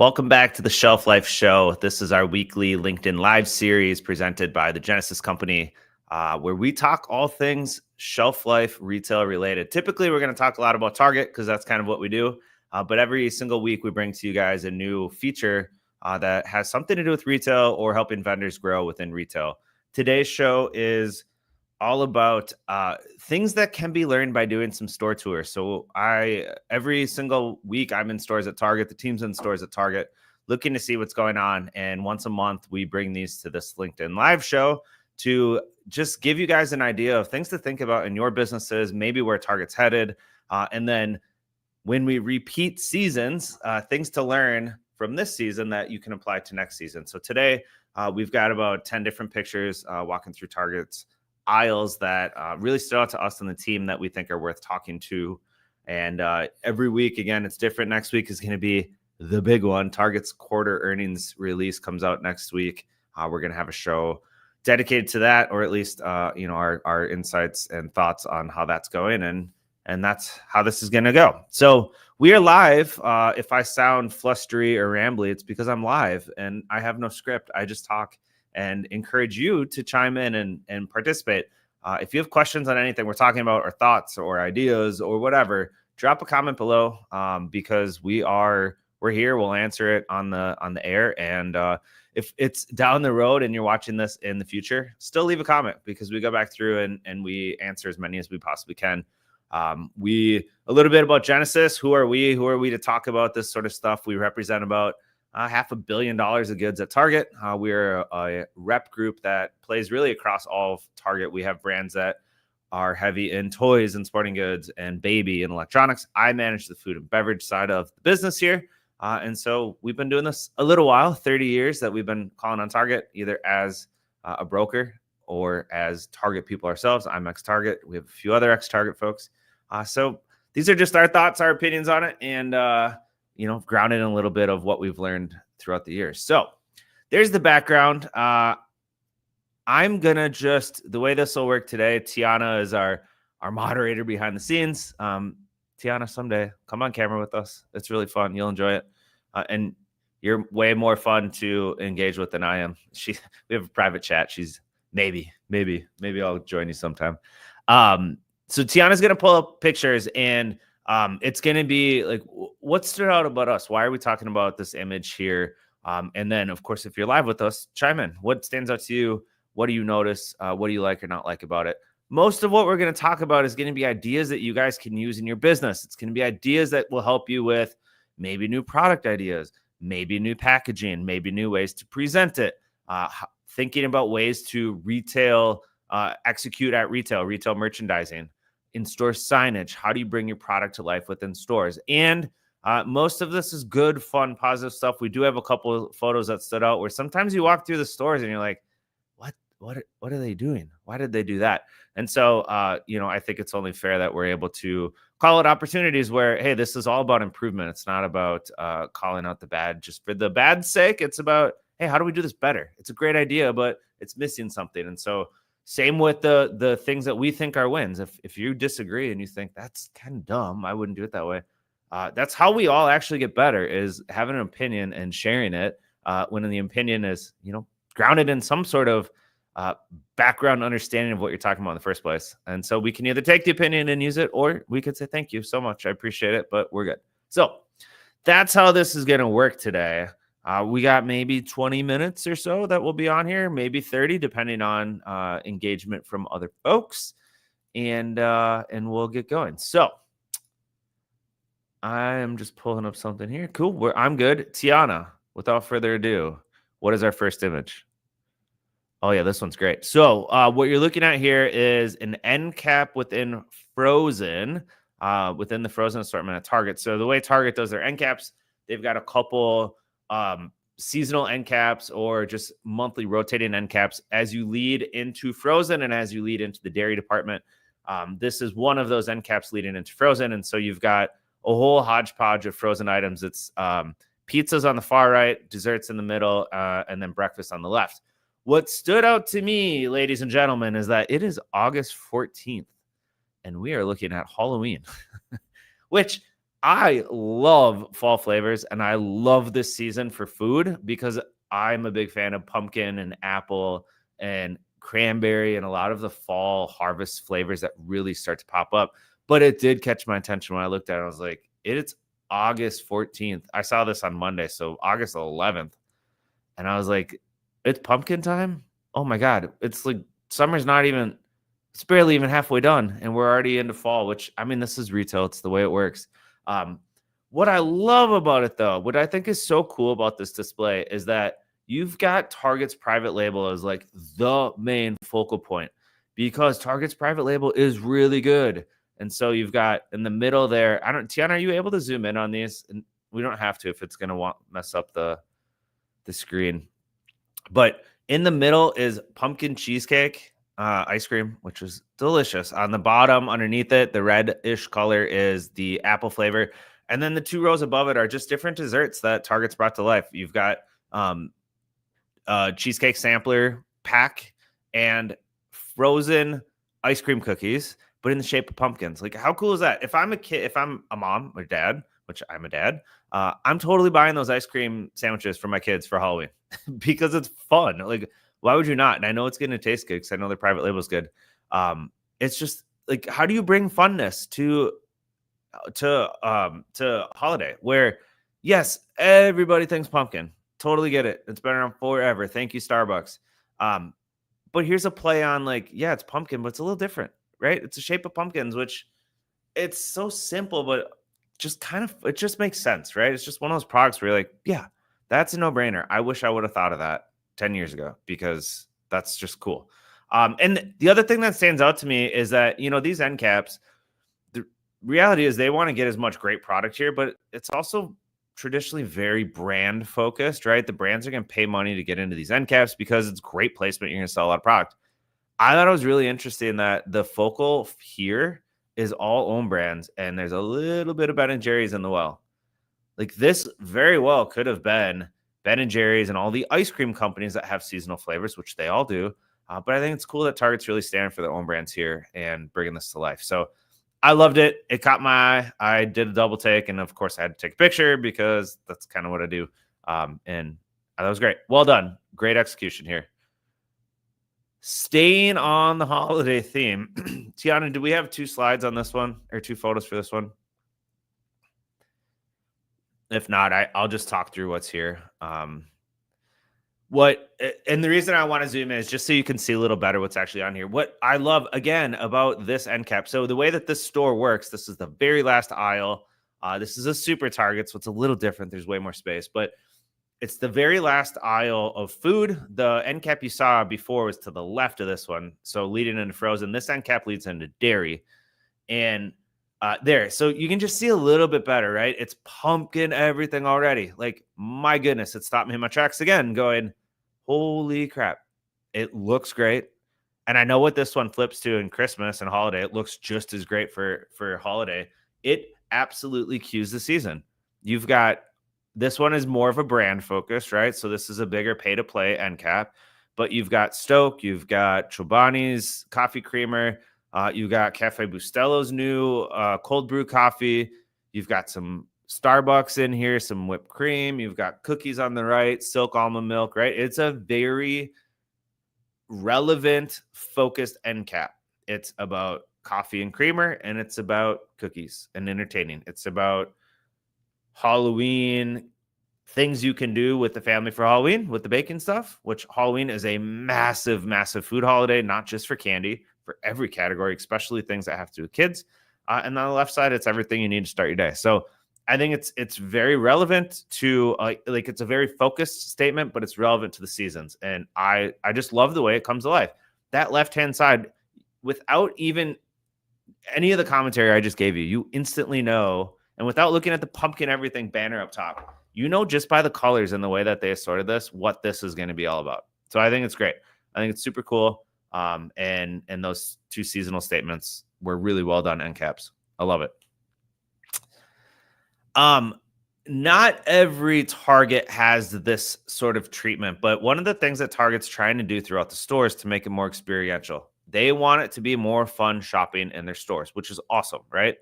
Welcome back to the Shelf Life Show. This is our weekly LinkedIn Live series presented by the Genesis Company, where we talk all things shelf life retail related. Typically, we're going to talk a lot about Target because that's kind of what we do. But every single week, we bring to you guys a new feature that has something to do with retail or helping vendors grow within retail. Today's show is all about things that can be learned by doing some store tours. So every single week I'm in stores at Target, the team's in stores at Target, looking to see what's going on. And once a month, we bring these to this LinkedIn Live show to just give you guys an idea of things to think about in your businesses, maybe where Target's headed. And then when we repeat seasons, things to learn from this season that you can apply to next season. So today we've got about 10 different pictures walking through Target's aisles that really stood out to us and the team that we think are worth talking to. And every week, again, it's different. Next week is going to be the big one. Target's quarter earnings release comes out next week. We're going to have a show dedicated to that, or at least our insights and thoughts on how that's going. And that's how this is going to go. So we are live. If I sound flustery or rambly, it's because I'm live and I have no script. I just talk and encourage you to chime in and participate. If you have questions on anything we're talking about, or thoughts or ideas or whatever, drop a comment below because we're here. We'll answer it on the air. And if it's down the road and you're watching this in the future, still leave a comment because we go back through and we answer as many as we possibly can. A little bit about Genesis. Who are we? Who are we to talk about this sort of stuff? We represent about $500 million of goods at Target. We're a rep group that plays really across all of Target. We have brands that are heavy in toys and sporting goods and baby and electronics. I manage the food and beverage side of the business here. And so we've been doing this a little while, 30 years that we've been calling on Target, either as a broker or as Target people ourselves. I'm ex-Target. We have a few other ex-Target folks. So these are just our thoughts, our opinions on it. And, grounded in a little bit of what we've learned throughout the years. So there's the background. I'm going to the way this will work today, Tiana is our moderator behind the scenes. Tiana, someday come on camera with us. It's really fun. You'll enjoy it. And you're way more fun to engage with than I am. We have a private chat. She's maybe I'll join you sometime. So Tiana's going to pull up pictures and it's going to be like, what stood out about us? Why are we talking about this image here? And then, of course, if you're live with us, chime in. What stands out to you? What do you notice? What do you like or not like about it? Most of what we're going to talk about is going to be ideas that you guys can use in your business. It's going to be ideas that will help you with maybe new product ideas, maybe new packaging, maybe new ways to present it, thinking about ways to execute at retail merchandising, in-store signage. How do you bring your product to life within stores? And most of this is good, fun, positive stuff. We do have a couple of photos that stood out where sometimes you walk through the stores and you're like, what are they doing? Why did they do that? And so, I think it's only fair that we're able to call it opportunities where, hey, this is all about improvement. It's not about calling out the bad just for the bad's sake. It's about, hey, how do we do this better? It's a great idea, but it's missing something. And so same with the things that we think are wins. If you disagree and you think that's kind of dumb, I wouldn't do it that way. That's how we all actually get better, is having an opinion and sharing it when the opinion is, grounded in some sort of background understanding of what you're talking about in the first place. And so we can either take the opinion and use it, or we could say, thank you so much. I appreciate it, but we're good. So that's how this is going to work today. We got maybe 20 minutes or so that will be on here, maybe 30, depending on engagement from other folks. And we'll get going. So I am just pulling up something here. Cool. I'm good. Tiana, without further ado, what is our first image? Oh, yeah, this one's great. So what you're looking at here is an end cap within Frozen, within the Frozen assortment at Target. So the way Target does their end caps, they've got a couple seasonal end caps or just monthly rotating end caps as you lead into Frozen and as you lead into the dairy department. This is one of those end caps leading into Frozen. And so you've got a whole hodgepodge of frozen items. It's pizzas on the far right, desserts in the middle, and then breakfast on the left. What stood out to me, ladies and gentlemen, is that it is August 14th, and we are looking at Halloween, which I love fall flavors, and I love this season for food because I'm a big fan of pumpkin and apple and cranberry and a lot of the fall harvest flavors that really start to pop up. But it did catch my attention when I looked at it. I was like, it's August 14th. I saw this on Monday, so August 11th. And I was like, it's pumpkin time? Oh my God. It's like summer's not even, it's barely even halfway done. And we're already into fall, which I mean, this is retail. It's the way it works. Um, what I love about it, though, what I think is so cool about this display is that you've got Target's private label as like the main focal point because Target's private label is really good. And so you've got in the middle there. Tiana, are you able to zoom in on these? And we don't have to if it's going to mess up the screen. But in the middle is pumpkin cheesecake ice cream, which is delicious. On the bottom, underneath it, the reddish color is the apple flavor. And then the 2 rows above it are just different desserts that Target's brought to life. You've got cheesecake sampler pack and frozen ice cream cookies, but in the shape of pumpkins. Like, how cool is that? If I'm a kid, if I'm a mom or dad, which I'm a dad, I'm totally buying those ice cream sandwiches for my kids for Halloween because it's fun. Like, why would you not? And I know it's going to taste good because I know their private label is good. It's just like, how do you bring funness to holiday where, yes, everybody thinks pumpkin. Totally get it. It's been around forever. Thank you, Starbucks. But here's a play on like, yeah, it's pumpkin, but it's a little different, right? It's a shape of pumpkins, which it's so simple, but just kind of, it just makes sense, right? It's just one of those products where you're like, yeah, that's a no-brainer. I wish I would have thought of that 10 years ago because that's just cool. And the other thing that stands out to me is that, these end caps, the reality is they want to get as much great product here, but it's also traditionally very brand focused, right? The brands are going to pay money to get into these end caps because it's great placement. You're going to sell a lot of product. I thought it was really interesting in that the focal here is all own brands, and there's a little bit of Ben and Jerry's in the well. Like, this very well could have been Ben and Jerry's and all the ice cream companies that have seasonal flavors, which they all do. But I think it's cool that Target's really standing for their own brands here and bringing this to life. So I loved it. It caught my eye. I did a double take, and of course I had to take a picture because that's kind of what I do. And that was great. Well done. Great execution here. Staying on the holiday theme, Tiana, do we have 2 slides on this one or 2 photos for this one? If not, I'll just talk through what's here. And the reason I want to zoom in is just so you can see a little better what's actually on here. What I love, again, about this end cap. So the way that this store works, this is the very last aisle. This is a super Target, so it's a little different. There's way more space, but it's the very last aisle of food. The end cap you saw before was to the left of this one. So leading into frozen, this end cap leads into dairy. And there, so you can just see a little bit better, right? It's pumpkin everything already. Like, my goodness, it stopped me in my tracks again going, holy crap. It looks great. And I know what this one flips to in Christmas and holiday. It looks just as great for holiday. It absolutely cues the season. You've got, this one is more of a brand focus, right? So this is a bigger pay to play end cap, but you've got Stoke, you've got Chobani's coffee creamer, you've got Cafe Bustelo's new cold brew coffee, you've got some Starbucks in here, some whipped cream, you've got cookies on the right, Silk almond milk, right? It's a very relevant, focused end cap. It's about coffee and creamer, and it's about cookies and entertaining. It's about Halloween, things you can do with the family for Halloween with the baking stuff, which Halloween is a massive, massive food holiday, not just for candy, for every category, especially things that have to do with kids. And on the left side, it's everything you need to start your day. So I think it's very relevant to like it's a very focused statement, but it's relevant to the seasons. And I just love the way it comes to life. That left-hand side, without even any of the commentary I just gave you, you instantly know. And without looking at the pumpkin everything banner up top, you know, just by the colors and the way that they assorted this, what this is going to be all about. So I think it's great. I think it's super cool. And those 2 seasonal statements were really well done end caps. I love it. Not every Target has this sort of treatment, but one of the things that Target's trying to do throughout the stores to make it more experiential. They want it to be more fun shopping in their stores, which is awesome, right?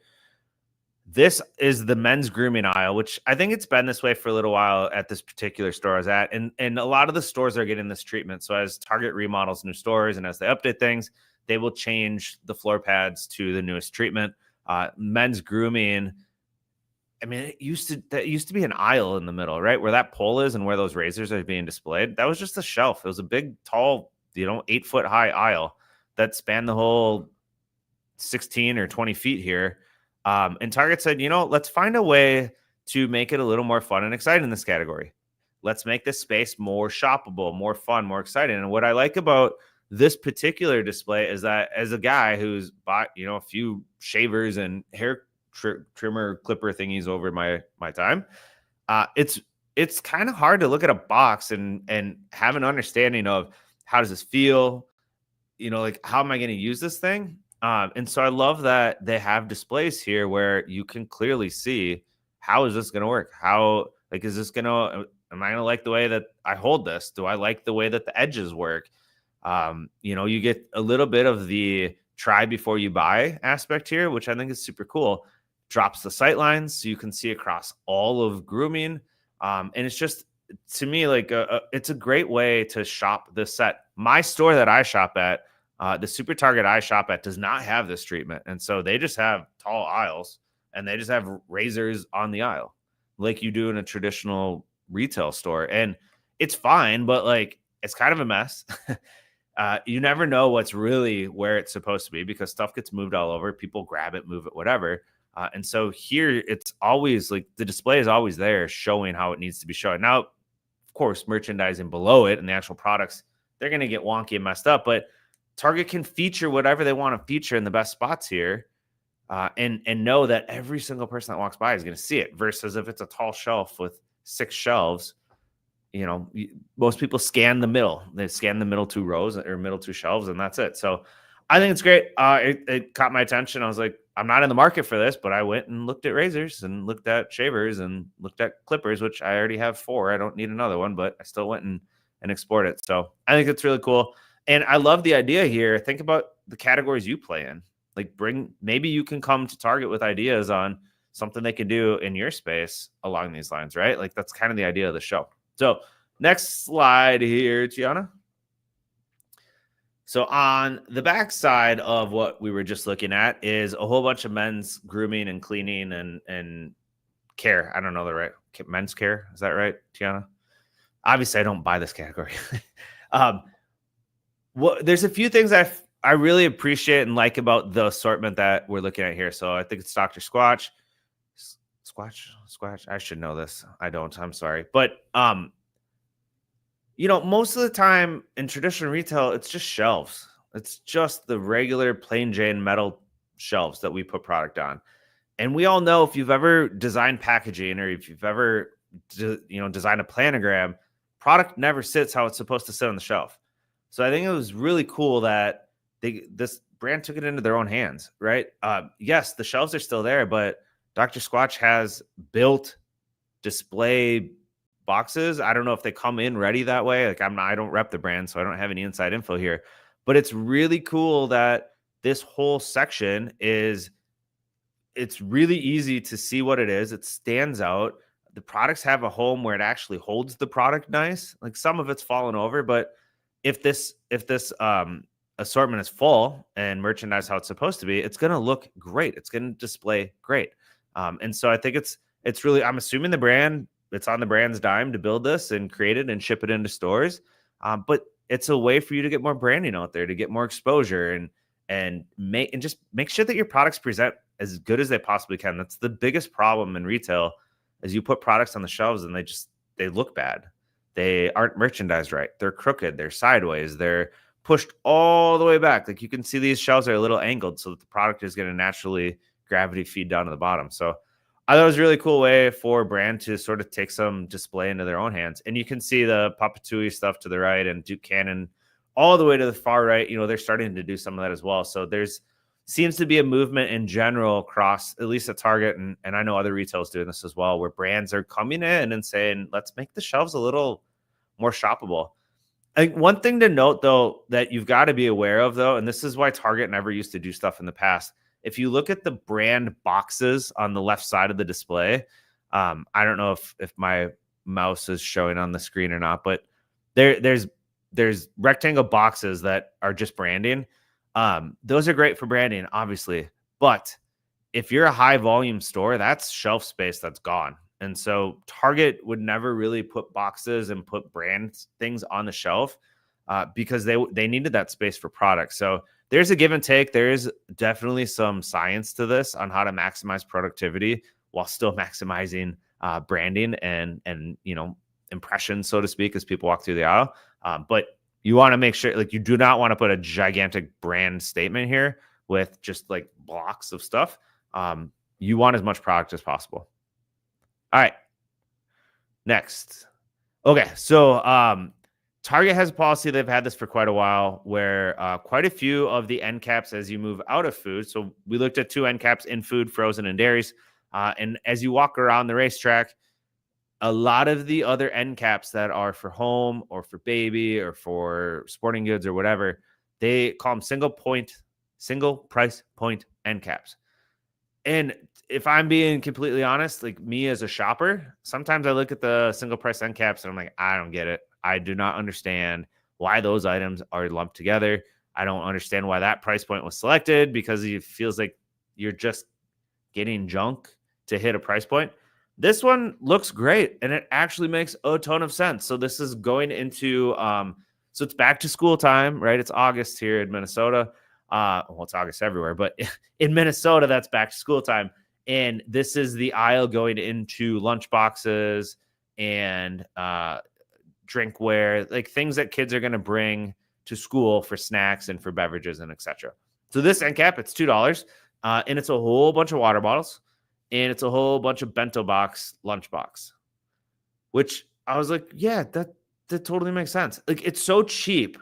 This is the men's grooming aisle, which I think it's been this way for a little while at this particular store I was at. And a lot of the stores are getting this treatment. So as Target remodels new stores and as they update things, they will change the floor pads to the newest treatment. Men's grooming, I mean, that used to be an aisle in the middle, right? Where that pole is and where those razors are being displayed. That was just a shelf. It was a big, tall, 8-foot high aisle that spanned the whole 16 or 20 feet here. And Target said, let's find a way to make it a little more fun and exciting in this category. Let's make this space more shoppable, more fun, more exciting. And what I like about this particular display is that as a guy who's bought, a few shavers and hair trimmer clipper thingies over my time, it's kind of hard to look at a box and have an understanding of how does this feel, like how am I going to use this thing? And so I love that they have displays here where you can clearly see how is this going to work? Is this going to, am I going to like the way that I hold this? Do I like the way that the edges work? You get a little bit of the try before you buy aspect here, which I think is super cool. Drops the sight lines so you can see across all of grooming. And it's just, to me, like it's a great way to shop this set. My store that I shop at, the Super Target I shop at, does not have this treatment. And so they just have tall aisles and they just have razors on the aisle like you do in a traditional retail store. And it's fine, but like it's kind of a mess. You never know what's really where it's supposed to be because stuff gets moved all over. People grab it, move it, whatever. And so here it's always like the display is always there showing how it needs to be shown. Now, of course, merchandising below it and the actual products, they're going to get wonky and messed up, but Target can feature whatever they want to feature in the best spots here, and know that every single person that walks by is going to see it. Versus if it's a tall shelf with 6 shelves, most people scan the middle. They scan the middle 2 rows or middle 2 shelves, and that's it. So I think it's great. It caught my attention. I was like, I'm not in the market for this, but I went and looked at razors and looked at shavers and looked at clippers, which I already have 4. I don't need another one, but I still went and explored it. So I think it's really cool. And I love the idea here. Think about the categories you play in. Like maybe you can come to Target with ideas on something they can do in your space along these lines, right? Like that's kind of the idea of the show. So next slide here, Tiana. So on the back side of what we were just looking at is a whole bunch of men's grooming and cleaning and care. I don't know the right men's care. Is that right, Tiana? Obviously, I don't buy this category. There's a few things I really appreciate and like about the assortment that we're looking at here. So I think it's Dr. Squatch. Squatch. I should know this. I don't. I'm sorry. But, most of the time in traditional retail, it's just shelves. It's just the regular plain Jane metal shelves that we put product on. And we all know if you've ever designed packaging or if you've ever, designed a planogram, product never sits how it's supposed to sit on the shelf. So I think it was really cool that this brand took it into their own hands, right? Yes, the shelves are still there, but Dr. Squatch has built display boxes. I don't know if they come in ready that way. Like I don't rep the brand, so I don't have any inside info here. But it's really cool that this whole section it's really easy to see what it is. It stands out. The products have a home where it actually holds the product nice. Like some of it's fallen over, but if this assortment is full and merchandise how it's supposed to be, it's going to look great. It's going to display great. And so I think it's really, I'm assuming it's on the brand's dime to build this and create it and ship it into stores. But it's a way for you to get more branding out there, to get more exposure and just make sure that your products present as good as they possibly can. That's the biggest problem in retail is you put products on the shelves and they look bad. They aren't merchandised right. They're crooked. They're sideways. They're pushed all the way back. Like you can see these shelves are a little angled so that the product is going to naturally gravity feed down to the bottom. So I thought it was a really cool way for a brand to sort of take some display into their own hands. And you can see the Papatui stuff to the right and Duke Cannon all the way to the far right. They're starting to do some of that as well. So seems to be a movement in general across at least at Target. And I know other retailers doing this as well, where brands are coming in and saying, let's make the shelves a little more shoppable. I think one thing to note, though, that you've got to be aware of, though, and this is why Target never used to do stuff in the past, if you look at the brand boxes on the left side of the display, I don't know if my mouse is showing on the screen or not, but there's rectangle boxes that are just branding. Those are great for branding, obviously, but if you're a high volume store, that's shelf space that's gone. And so Target would never really put boxes and put brand things on the shelf because they needed that space for products. So there's a give and take. There is definitely some science to this on how to maximize productivity while still maximizing branding and impressions, so to speak, as people walk through the aisle. But you want to make sure, like, you do not want to put a gigantic brand statement here with just like blocks of stuff. You want as much product as possible. All right. Next. Okay. So Target has a policy. They've had this for quite a while where quite a few of the end caps as you move out of food. So we looked at 2 end caps in food, frozen, and dairies. And as you walk around the racetrack, a lot of the other end caps that are for home or for baby or for sporting goods or whatever, they call them single price point end caps. And if I'm being completely honest, like me as a shopper, sometimes I look at the single price end caps and I'm like, I don't get it. I do not understand why those items are lumped together. I don't understand why that price point was selected because it feels like you're just getting junk to hit a price point. This one looks great and it actually makes a ton of sense. So this is going into, so it's back to school time, right? It's August here in Minnesota. Well, it's August everywhere, but in Minnesota, that's back to school time. And this is the aisle going into lunch boxes and drinkware, like things that kids are going to bring to school for snacks and for beverages and etc. So this end cap, it's $2, and it's a whole bunch of water bottles, and it's a whole bunch of bento box lunch box, which I was like, yeah, that totally makes sense. Like, it's so cheap,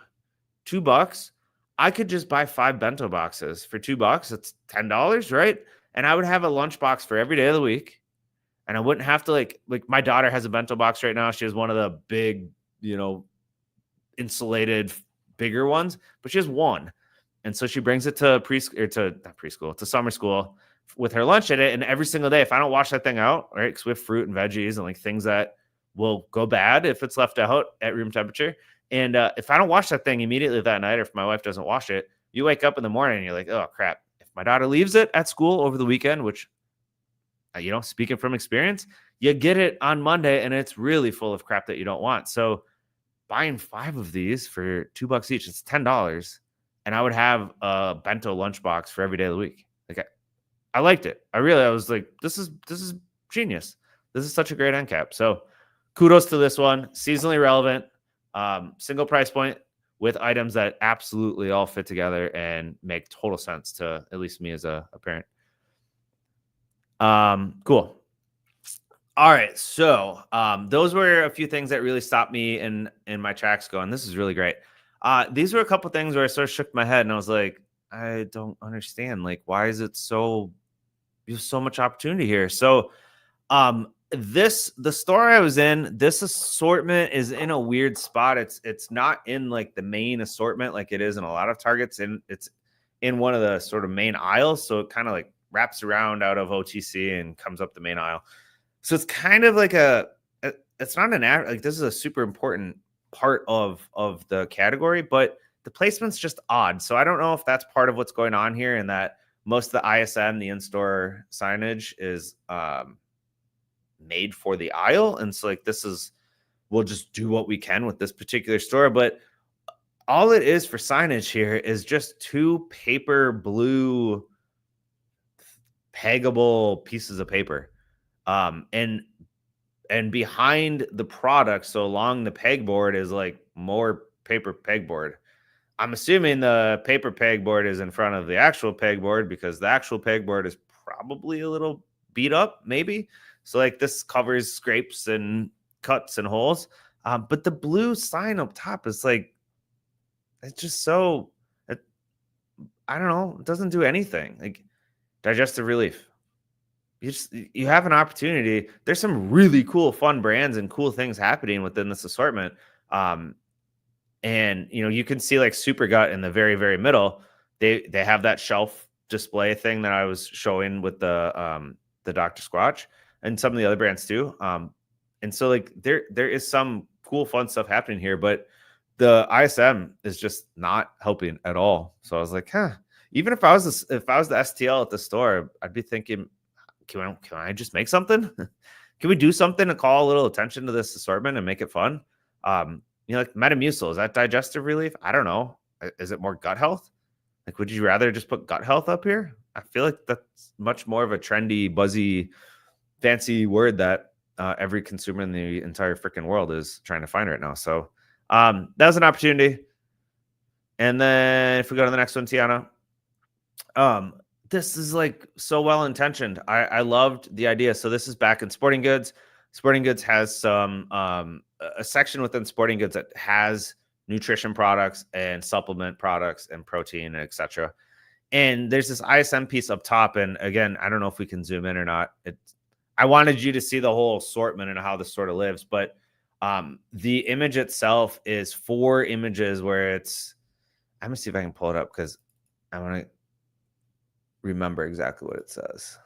$2. I could just buy 5 bento boxes for $2. It's $10, right? And I would have a lunch box for every day of the week. And I wouldn't have to like my daughter has a bento box right now. She has one of the big, insulated bigger ones, but she has one. And so she brings it to to summer school with her lunch in it. And every single day, if I don't wash that thing out, right? Because we have fruit and veggies and like things that will go bad if it's left out at room temperature. And if I don't wash that thing immediately that night, or if my wife doesn't wash it, you wake up in the morning and you're like, oh crap. If my daughter leaves it at school over the weekend, which, speaking from experience, you get it on Monday and it's really full of crap that you don't want. So buying 5 of these for $2 each, it's $10. And I would have a bento lunchbox for every day of the week. Like, I liked it. I was like, this is genius. This is such a great end cap. So kudos to this one. Seasonally relevant, single price point with items that absolutely all fit together and make total sense to at least me as a parent. Cool. All right. So those were a few things that really stopped me in my tracks going, this is really great. These were a couple things where I sort of shook my head and I was like, I don't understand. Like, why is it there's so much opportunity here? So the store I was in, this assortment is in a weird spot. It's not in like the main assortment like it is in a lot of Targets, and it's in one of the sort of main aisles. So it kind of like wraps around out of OTC and comes up the main aisle. So it's kind of like it's not like this is a super important part of the category, but the placement's just odd. So I don't know if that's part of what's going on here, and that most of the ISM, the in-store signage, is made for the aisle. And so like we'll just do what we can with this particular store. But all it is for signage here is just 2 paper blue peggable pieces of paper. And behind the product, so along the pegboard is like more paper pegboard. I'm assuming the paper pegboard is in front of the actual pegboard because the actual pegboard is probably a little beat up, maybe. So like this covers scrapes and cuts and holes. But the blue sign up top is like, it's just so, I don't know, it doesn't do anything. Like digestive relief. You have an opportunity. There's some really cool, fun brands and cool things happening within this assortment. And you can see like Supergut in the very, very middle. They have that shelf display thing that I was showing with the Dr. Squatch and some of the other brands too. And so like there is some cool fun stuff happening here, but the ISM is just not helping at all. So I was like, even if I was the STL at the store, I'd be thinking, can I just make something? Can we do something to call a little attention to this assortment and make it fun? Like Metamucil, is that digestive relief? I don't know. Is it more gut health? Like, would you rather just put gut health up here? I feel like that's much more of a trendy, buzzy, fancy word that every consumer in the entire freaking world is trying to find right now. So that was an opportunity. And then if we go to the next one, Tiana, this is like so well intentioned. I loved the idea. So this is back in Sporting Goods. Sporting Goods has some a section within Sporting Goods that has nutrition products and supplement products and protein, etc. And there's this ISM piece up top. And again, I don't know if we can zoom in or not. I wanted you to see the whole assortment and how this sort of lives, but the image itself is 4 images where it's, I'm gonna see if I can pull it up because I want to remember exactly what it says.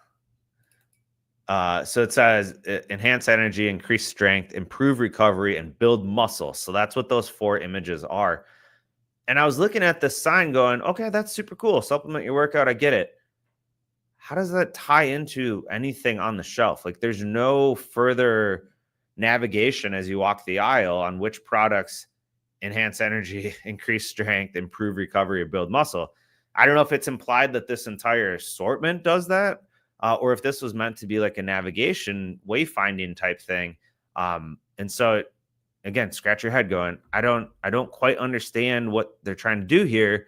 So it says enhance energy, increase strength, improve recovery, and build muscle. So that's what those 4 images are. And I was looking at this sign going, okay, that's super cool. Supplement your workout. I get it. How does that tie into anything on the shelf? Like there's no further navigation as you walk the aisle on which products enhance energy, increase strength, improve recovery, or build muscle. I don't know if it's implied that this entire assortment does that, or if this was meant to be like a navigation wayfinding type thing. And so again, scratch your head going, I don't quite understand what they're trying to do here.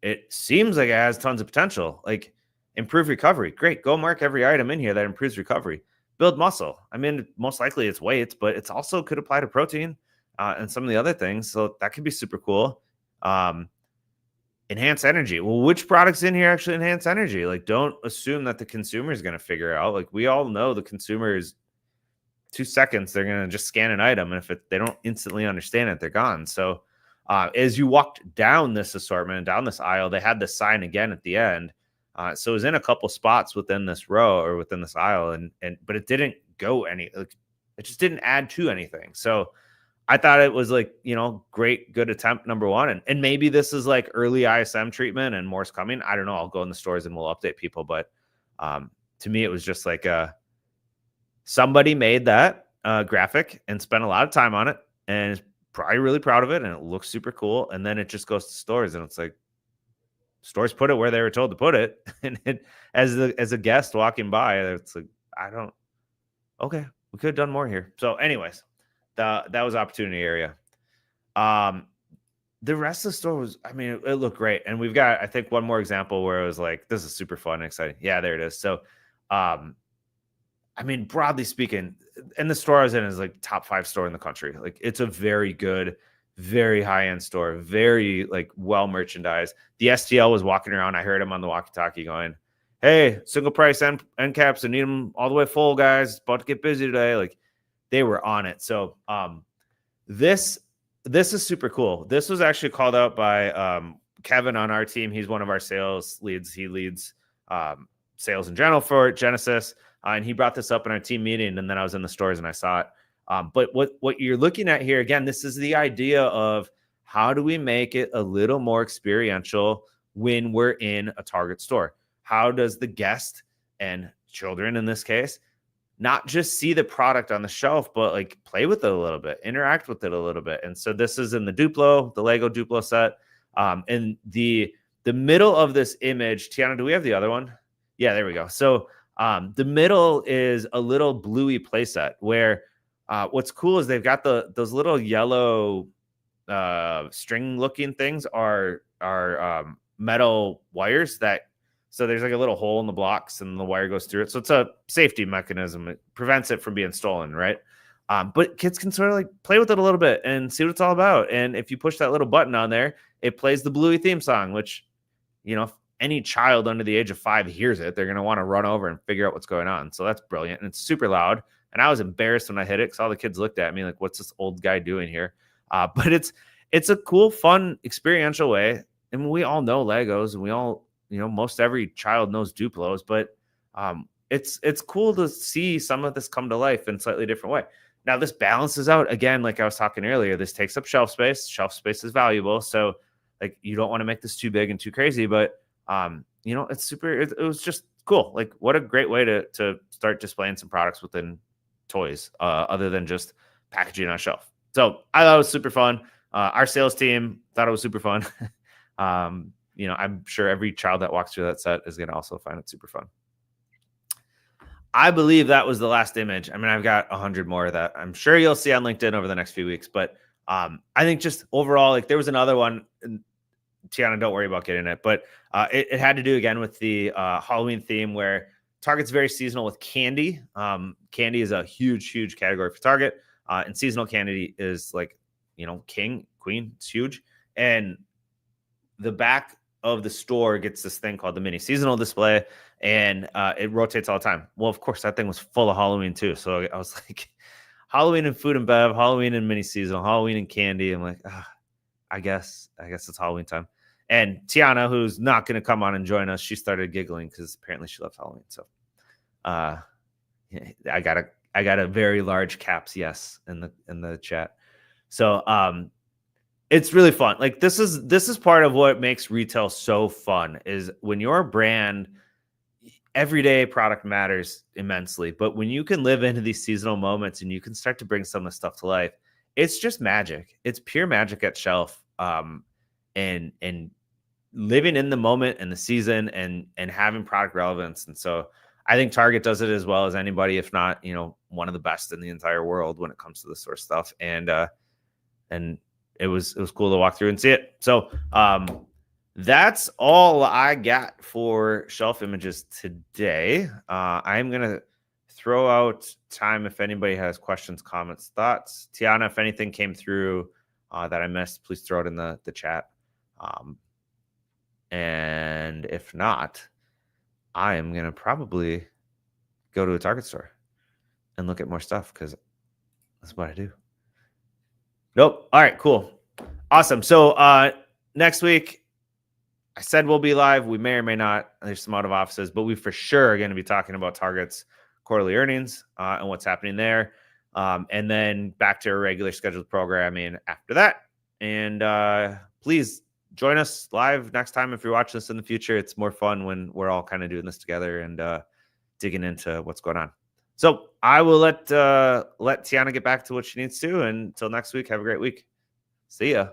It seems like it has tons of potential, like improve recovery. Great. Go mark every item in here that improves recovery. Build muscle. I mean, most likely it's weights, but it's also could apply to protein and some of the other things. So that could be super cool. Enhance energy. Well, which products in here actually enhance energy? Like, don't assume that the consumer is going to figure out. Like, we all know the consumer is 2 seconds. They're going to just scan an item. And if they don't instantly understand it, they're gone. So as you walked down this assortment, down this aisle, they had the sign again at the end. So it was in a couple spots within this row or within this aisle. But it didn't go any, like, it just didn't add to anything. So I thought it was like, great, good attempt, number one. And maybe this is like early ISM treatment and more's coming. I don't know. I'll go in the stores and we'll update people. But to me, it was just like somebody made that graphic and spent a lot of time on it and is probably really proud of it. And it looks super cool. And then it just goes to stores and it's like, stores put it where they were told to put it. And as a guest walking by, it's like, okay, we could have done more here. So anyways, that was opportunity area. The rest of the store was, I mean, it looked great. And we've got, I think, one more example where it was like, this is super fun and exciting. Yeah, there it is. So, I mean, broadly speaking, and the store I was in is like top 5 store in the country. Like it's a very good, very high-end store, very like well merchandised. The STL was walking around. I heard him on the walkie-talkie going, hey, single price end caps and need them all the way full, guys. It's about to get busy today. Like they were on it. So this is super cool. This was actually called out by Kevin on our team. He's one of our sales leads. He leads sales in general for Genesis. And he brought this up in our team meeting. And then I was in the stores and I saw it. But what you're looking at here, again, this is the idea of how do we make it a little more experiential when we're in a Target store? How does the guest and children in this case not just see the product on the shelf, but like play with it a little bit, interact with it a little bit? And so this is in the Duplo, the Lego Duplo set. And the middle of this image, Tiana, do we have the other one? Yeah, there we go. So the middle is a little bluey playset where what's cool is they've got those little yellow string looking things are metal wires that, so there's like a little hole in the blocks and the wire goes through it. So it's a safety mechanism. It prevents it from being stolen, right? But kids can sort of like play with it a little bit and see what it's all about. And if you push that little button on there, it plays the Bluey theme song, which, if any child under the age of 5 hears it, they're going to want to run over and figure out what's going on. So that's brilliant. And it's super loud. And I was embarrassed when I hit it because all the kids looked at me like, what's this old guy doing here? But it's a cool, fun, experiential way. And we all know Legos and we all most every child knows Duplos, but it's cool to see some of this come to life in a slightly different way. Now this balances out again, like I was talking earlier. This takes up shelf space. Shelf space is valuable, so like you don't want to make this too big and too crazy, but it's super. It was just cool. Like what a great way to start displaying some products within toys, other than just packaging on a shelf. So I thought it was super fun. Our sales team thought it was super fun. I'm sure every child that walks through that set is going to also find it super fun. I believe that was the last image. I mean, I've got 100 more of that I'm sure you'll see on LinkedIn over the next few weeks. But I think just overall, like there was another one. Tiana, don't worry about getting it. But it had to do again with the Halloween theme where Target's very seasonal with candy. Candy is a huge, huge category for Target. And seasonal candy is like, king, queen. It's huge. And the back of the store gets this thing called the mini seasonal display, and it rotates all the time. Well, of course, that thing was full of Halloween too. So I was like, Halloween and food and bev, Halloween and mini seasonal, Halloween and candy. I'm like, I guess it's Halloween time. And Tiana, who's not going to come on and join us, she started giggling because apparently she loves Halloween. So I got a very large caps yes in the chat. So it's really fun. Like this is part of what makes retail so fun is when your brand, everyday product matters immensely. But when you can live into these seasonal moments and you can start to bring some of the stuff to life, it's just magic. It's pure magic at shelf. And living in the moment and the season and having product relevance. And so I think Target does it as well as anybody, if not, one of the best in the entire world when it comes to this sort of stuff. And it was cool to walk through and see it. So that's all I got for shelf images today. I'm going to throw out time if anybody has questions, comments, thoughts. Tiana, if anything came through that I missed, please throw it in the chat. And if not, I am going to probably go to a Target store and look at more stuff because that's what I do. Nope. All right, cool. Awesome. So next week, I said we'll be live. We may or may not. There's some out of offices, but we for sure are going to be talking about Target's quarterly earnings and what's happening there. And then back to our regular scheduled programming after that. And please join us live next time if you're watching this in the future. It's more fun when we're all kind of doing this together and digging into what's going on. So I will let Tiana get back to what she needs to. And until next week, have a great week. See ya.